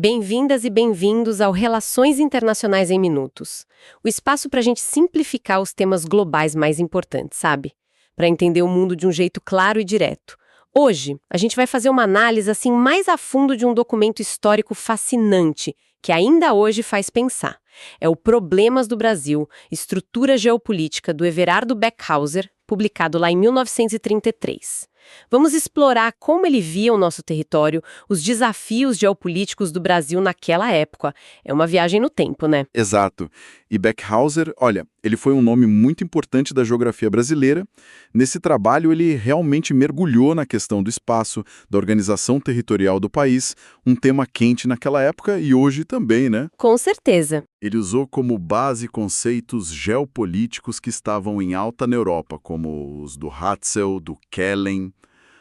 Bem-vindas e bem-vindos ao Relações Internacionais em Minutos. O espaço para a gente simplificar os temas globais mais importantes, sabe? Para entender o mundo de um jeito claro e direto. Hoje, a gente vai fazer uma análise assim mais a fundo de um documento histórico fascinante, que ainda hoje faz pensar. É o Problemas do Brasil, Estrutura Geopolítica, do Everardo Beckhauser, publicado lá em 1933. Vamos explorar como ele via o nosso território, os desafios geopolíticos do Brasil naquela época. É uma viagem no tempo, né? Exato. E Beckhauser, olha, ele foi um nome muito importante da geografia brasileira. Nesse trabalho, ele realmente mergulhou na questão do espaço, da organização territorial do país, um tema quente naquela época e hoje também, né? Com certeza. Ele usou como base conceitos geopolíticos que estavam em alta na Europa, como os do Hatzel, do Kellen,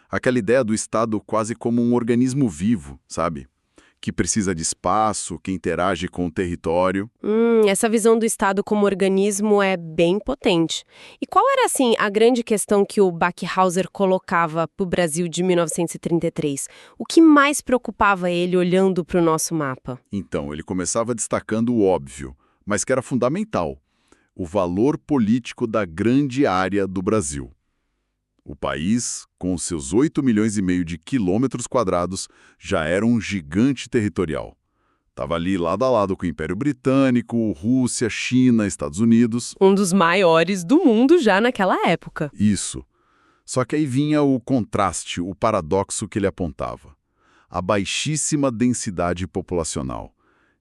aquela ideia do Estado quase como um organismo vivo, sabe? Que precisa de espaço, que interage com o território. Essa visão do Estado como organismo é bem potente. E qual era, assim, a grande questão que o Beckhauser colocava para o Brasil de 1933? O que mais preocupava ele olhando para o nosso mapa? Então, ele começava destacando o óbvio, mas que era fundamental: o valor político da grande área do Brasil. O país, com seus 8,5 milhões de quilômetros quadrados, já era um gigante territorial. Estava ali lado a lado com o Império Britânico, Rússia, China, Estados Unidos. Um dos maiores do mundo já naquela época. Isso. Só que aí vinha o contraste, o paradoxo que ele apontava: a baixíssima densidade populacional.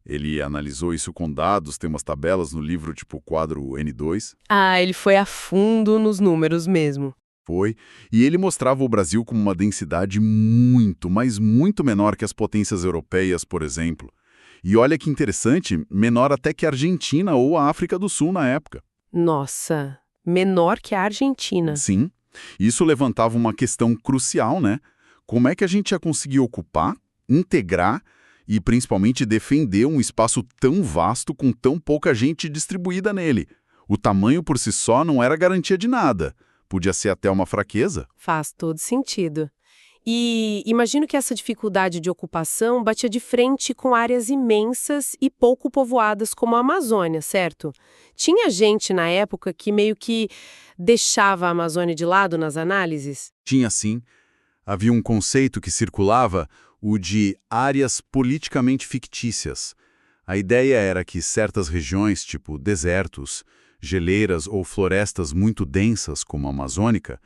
Ele analisou isso com dados, tem umas tabelas no livro tipo o quadro N2. Ah, ele foi a fundo nos números mesmo. Foi, e ele mostrava o Brasil como uma densidade muito, mas muito menor que as potências europeias, por exemplo. E olha que interessante, menor até que a Argentina ou a África do Sul na época. Nossa, menor que a Argentina. Sim, isso levantava uma questão crucial, né? Como é que a gente ia conseguir ocupar, integrar e principalmente defender um espaço tão vasto com tão pouca gente distribuída nele? O tamanho por si só não era garantia de nada. Podia ser até uma fraqueza. Faz todo sentido. E imagino que essa dificuldade de ocupação batia de frente com áreas imensas e pouco povoadas como a Amazônia, certo? Tinha gente na época que meio que deixava a Amazônia de lado nas análises? Tinha sim. Havia um conceito que circulava, o de áreas politicamente fictícias. A ideia era que certas regiões, tipo desertos, geleiras ou florestas muito densas, como a amazônica,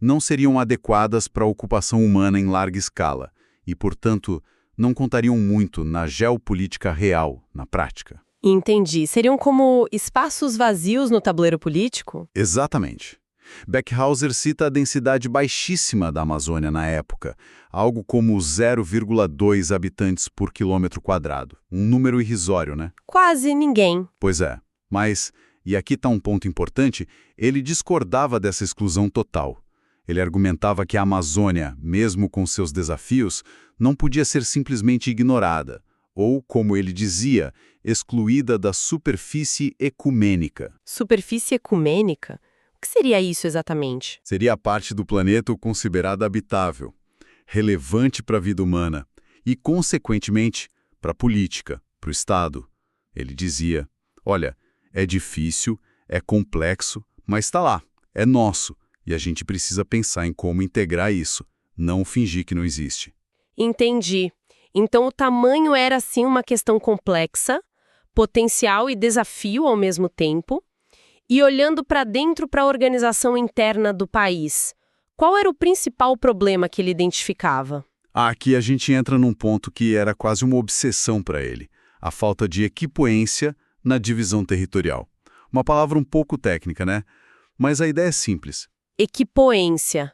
não seriam adequadas para a ocupação humana em larga escala e, portanto, não contariam muito na geopolítica real, na prática. Entendi. Seriam como espaços vazios no tabuleiro político? Exatamente. Beckhauser cita a densidade baixíssima da Amazônia na época, algo como 0,2 habitantes por quilômetro quadrado. Um número irrisório, né? Quase ninguém. Pois é, mas, e aqui está um ponto importante, ele discordava dessa exclusão total. Ele argumentava que a Amazônia, mesmo com seus desafios, não podia ser simplesmente ignorada, ou, como ele dizia, excluída da superfície ecumênica. Superfície ecumênica? O que seria isso exatamente? Seria a parte do planeta considerada habitável, relevante para a vida humana e, consequentemente, para a política, para o Estado. Ele dizia: olha, é difícil, é complexo, mas está lá, é nosso, e a gente precisa pensar em como integrar isso, não fingir que não existe. Entendi. Então o tamanho era, sim, uma questão complexa, potencial e desafio ao mesmo tempo. E olhando para dentro para a organização interna do país, qual era o principal problema que ele identificava? Aqui a gente entra num ponto que era quase uma obsessão para ele: a falta de equipoência na divisão territorial. Uma palavra um pouco técnica, né? Mas a ideia é simples. Equipoência.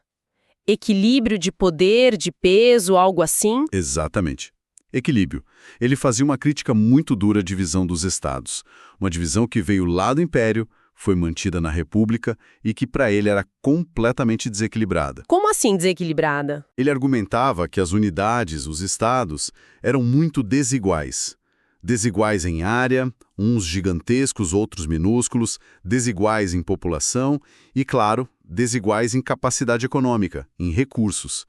Equilíbrio de poder, de peso, algo assim? Exatamente. Equilíbrio. Ele fazia uma crítica muito dura à divisão dos estados. Uma divisão que veio lá do Império, foi mantida na República e que para ele era completamente desequilibrada. Como assim desequilibrada? Ele argumentava que as unidades, os estados, eram muito desiguais. Desiguais em área, uns gigantescos, outros minúsculos, desiguais em população e, claro, desiguais em capacidade econômica, em recursos.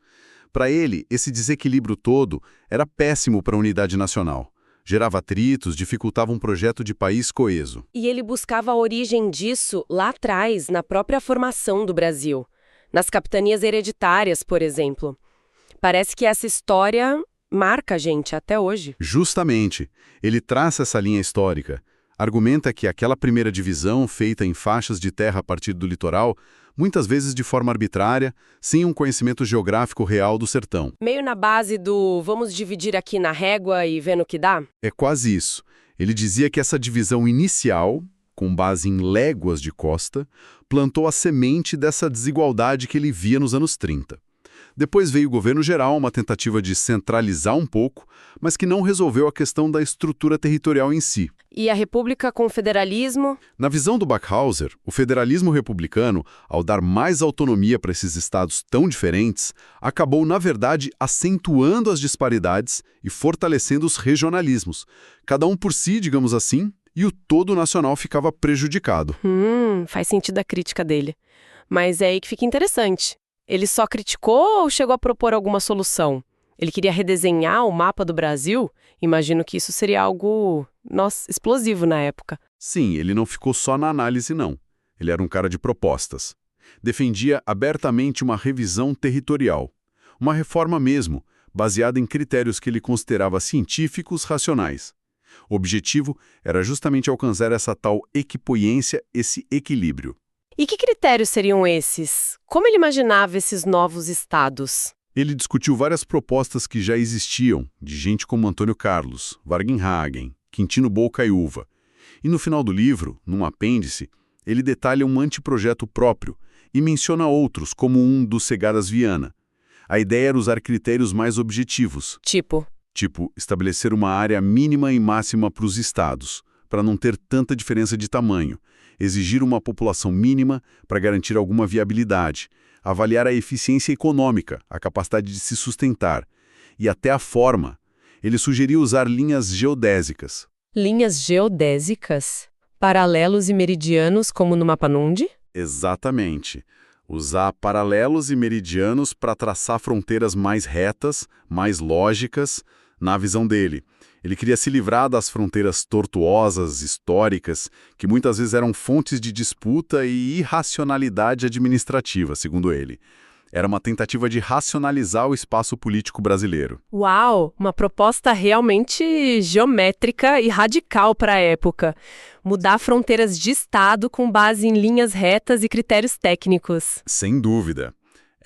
Para ele, esse desequilíbrio todo era péssimo para a unidade nacional. gerava atritos, dificultava um projeto de país coeso. E ele buscava a origem disso lá atrás, na própria formação do Brasil. Nas capitanias hereditárias, por exemplo. Parece que essa história marca a gente até hoje. Justamente, ele traça essa linha histórica. Argumenta que aquela primeira divisão, feita em faixas de terra a partir do litoral, muitas vezes de forma arbitrária, sem um conhecimento geográfico real do sertão. Meio na base do vamos dividir aqui na régua e ver no que dá? É quase isso. Ele dizia que essa divisão inicial, com base em léguas de costa, plantou a semente dessa desigualdade que ele via nos anos 30. Depois veio o governo geral, uma tentativa de centralizar um pouco, mas que não resolveu a questão da estrutura territorial em si. E a República com o federalismo? Na visão do Backhauser, o federalismo republicano, ao dar mais autonomia para esses estados tão diferentes, acabou, na verdade, acentuando as disparidades e fortalecendo os regionalismos. Cada um por si, digamos assim, e o todo nacional ficava prejudicado. Faz sentido a crítica dele. Mas é aí que fica interessante. Ele só criticou ou chegou a propor alguma solução? Ele queria redesenhar o mapa do Brasil? Imagino que isso seria algo, explosivo na época. Sim, ele não ficou só na análise, não. Ele era um cara de propostas. Defendia abertamente uma revisão territorial. Uma reforma mesmo, baseada em critérios que ele considerava científicos racionais. O objetivo era justamente alcançar essa tal equipoiência, esse equilíbrio. E que critérios seriam esses? Como ele imaginava esses novos estados? Ele discutiu várias propostas que já existiam, de gente como Antônio Carlos, Vargenhagen, Quintino Bocaiúva. E no final do livro, num apêndice, ele detalha um anteprojeto próprio e menciona outros, como um do Segadas Viana. A ideia era usar critérios mais objetivos. Tipo, estabelecer uma área mínima e máxima para os estados, para não ter tanta diferença de tamanho. Exigir uma população mínima para garantir alguma viabilidade, avaliar a eficiência econômica, a capacidade de se sustentar, e até a forma. Ele sugeriu usar linhas geodésicas. Linhas geodésicas? Paralelos e meridianos como no Mapa Mundi? Exatamente. Usar paralelos e meridianos para traçar fronteiras mais retas, mais lógicas, na visão dele. Ele queria se livrar das fronteiras tortuosas, históricas, que muitas vezes eram fontes de disputa e irracionalidade administrativa, segundo ele. Era uma tentativa de racionalizar o espaço político brasileiro. Uau! Uma proposta realmente geométrica e radical para a época. Mudar fronteiras de estado com base em linhas retas e critérios técnicos. Sem dúvida.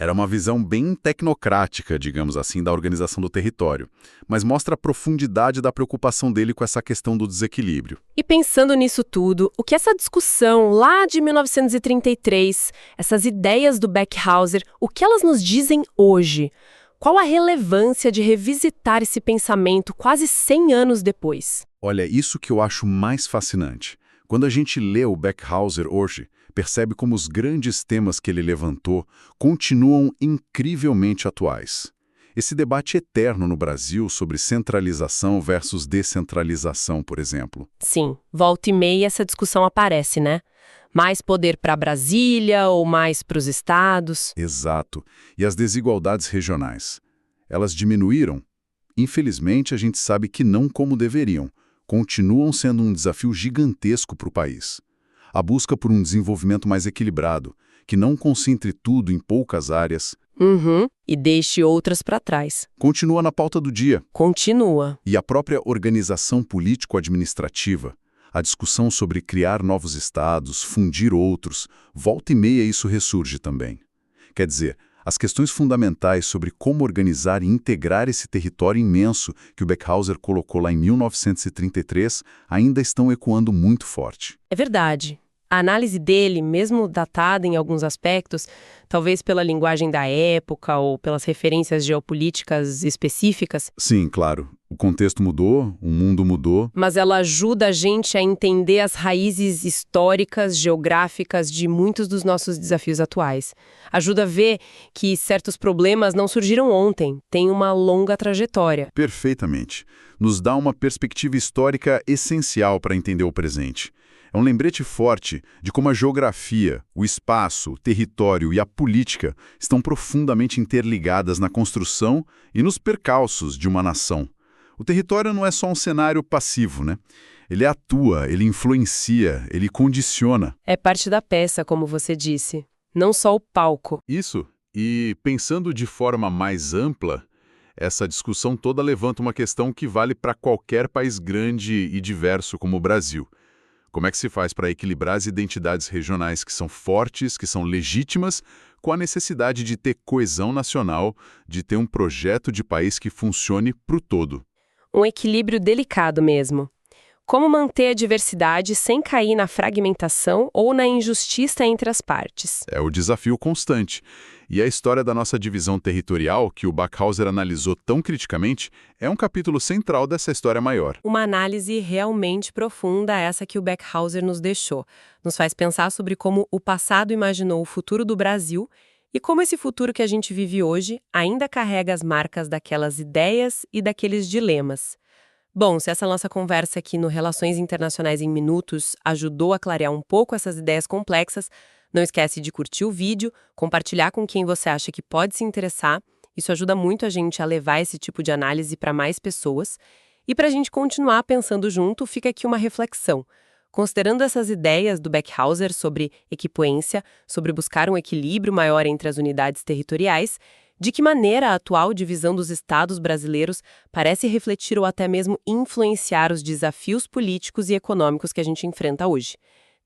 Era uma visão bem tecnocrática, digamos assim, da organização do território, mas mostra a profundidade da preocupação dele com essa questão do desequilíbrio. E pensando nisso tudo, o que essa discussão lá de 1933, essas ideias do Backhauser, o que elas nos dizem hoje? Qual a relevância de revisitar esse pensamento quase 100 anos depois? Olha, isso que eu acho mais fascinante. Quando a gente lê o Backhauser hoje, percebe como os grandes temas que ele levantou continuam incrivelmente atuais. Esse debate eterno no Brasil sobre centralização versus descentralização, por exemplo. Sim, volta e meia essa discussão aparece, né? Mais poder para Brasília ou mais para os estados? Exato. E as desigualdades regionais? Elas diminuíram? Infelizmente, a gente sabe que não como deveriam. Continuam sendo um desafio gigantesco para o país. A busca por um desenvolvimento mais equilibrado, que não concentre tudo em poucas áreas. E deixe outras para trás. Continua na pauta do dia. Continua. E a própria organização político-administrativa, a discussão sobre criar novos estados, fundir outros, volta e meia isso ressurge também. Quer dizer, as questões fundamentais sobre como organizar e integrar esse território imenso que o Backhauser colocou lá em 1933 ainda estão ecoando muito forte. É verdade. A análise dele, mesmo datada em alguns aspectos, talvez pela linguagem da época ou pelas referências geopolíticas específicas. Sim, claro. O contexto mudou, o mundo mudou. Mas ela ajuda a gente a entender as raízes históricas, geográficas de muitos dos nossos desafios atuais. Ajuda a ver que certos problemas não surgiram ontem, têm uma longa trajetória. Perfeitamente. Nos dá uma perspectiva histórica essencial para entender o presente. É um lembrete forte de como a geografia, o espaço, o território e a política estão profundamente interligadas na construção e nos percalços de uma nação. O território não é só um cenário passivo, né? Ele atua, ele influencia, ele condiciona. É parte da peça, como você disse, não só o palco. Isso. E pensando de forma mais ampla, essa discussão toda levanta uma questão que vale para qualquer país grande e diverso como o Brasil. Como é que se faz para equilibrar as identidades regionais que são fortes, que são legítimas, com a necessidade de ter coesão nacional, de ter um projeto de país que funcione para o todo? Um equilíbrio delicado mesmo. Como manter a diversidade sem cair na fragmentação ou na injustiça entre as partes? É o desafio constante. E a história da nossa divisão territorial, que o Backhauser analisou tão criticamente, é um capítulo central dessa história maior. Uma análise realmente profunda, essa que o Backhauser nos deixou. Nos faz pensar sobre como o passado imaginou o futuro do Brasil e como esse futuro que a gente vive hoje ainda carrega as marcas daquelas ideias e daqueles dilemas. Bom, se essa nossa conversa aqui no Relações Internacionais em Minutos ajudou a clarear um pouco essas ideias complexas, não esquece de curtir o vídeo, compartilhar com quem você acha que pode se interessar. Isso ajuda muito a gente a levar esse tipo de análise para mais pessoas. E para a gente continuar pensando junto, fica aqui uma reflexão. Considerando essas ideias do Backhauser sobre equipoência, sobre buscar um equilíbrio maior entre as unidades territoriais, de que maneira a atual divisão dos estados brasileiros parece refletir ou até mesmo influenciar os desafios políticos e econômicos que a gente enfrenta hoje?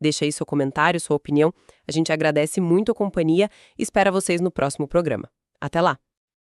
Deixa aí seu comentário, sua opinião. A gente agradece muito a companhia e espera vocês no próximo programa. Até lá!